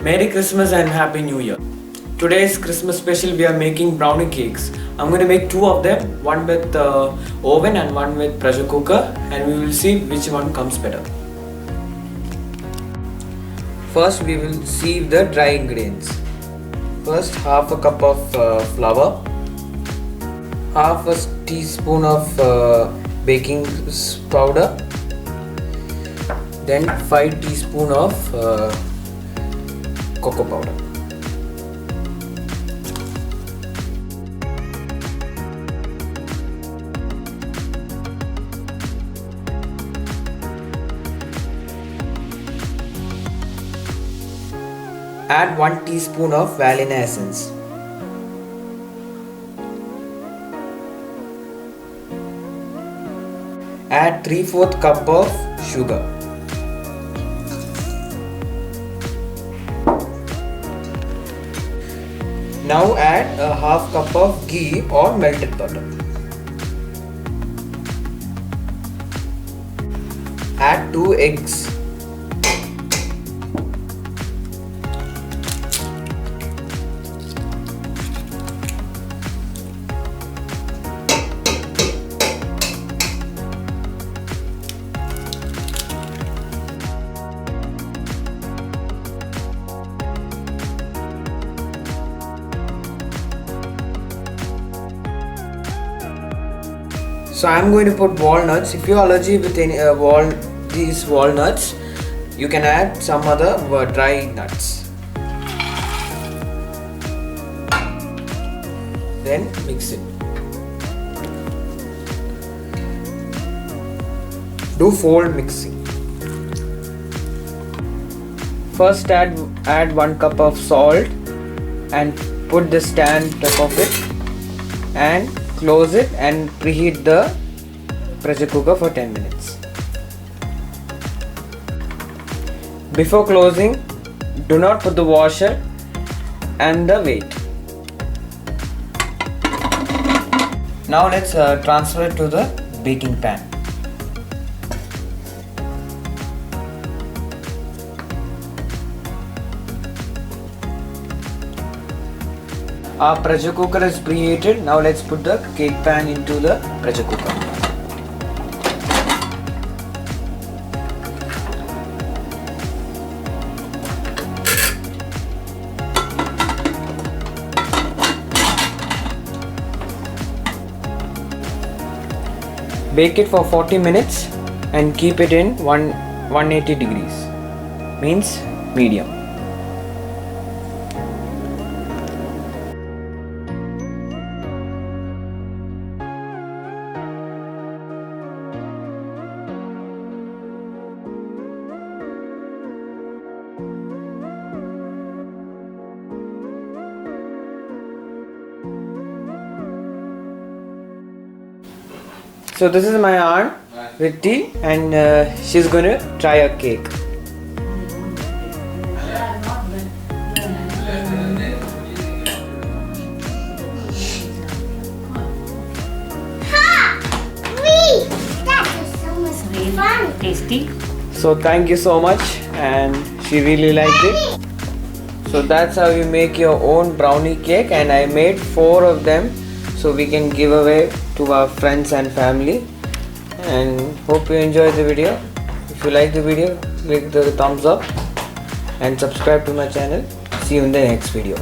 Merry Christmas and Happy New Year. Today's Christmas special, we are making brownie cakes. I'm going to make two of them, one with oven and one with pressure cooker, and we will see which one comes better. First we will sieve the dry ingredients. First half a cup of flour, half a teaspoon of baking powder, then 5 teaspoon of cocoa powder. Add 1 teaspoon of vanilla essence. Add 3/4 cup of sugar. Now add a half cup of ghee or melted butter. Add 2 eggs. So I'm going to put walnuts. If you're allergic with any these walnuts, you can add some other dry nuts. Then mix it. Do fold mixing. First add 1 cup of salt and put the stand top of it and close it and preheat the pressure cooker for 10 minutes. Before closing, do not put the washer and the weight. Now let's transfer it to the baking pan. Our pressure cooker is preheated. Now let's put the cake pan into the pressure cooker. Bake it for 40 minutes and keep it in 180 degrees. Means medium. So this is my aunt with tea, and she's going to try a cake. That is so much fun. Tasty. So thank you so much, and she really liked it. So that's how you make your own brownie cake, and I made 4 of them so we can give away to our friends and family. And hope you enjoyed the video. If you like the video, click the thumbs up and subscribe to my channel. See you in the next video.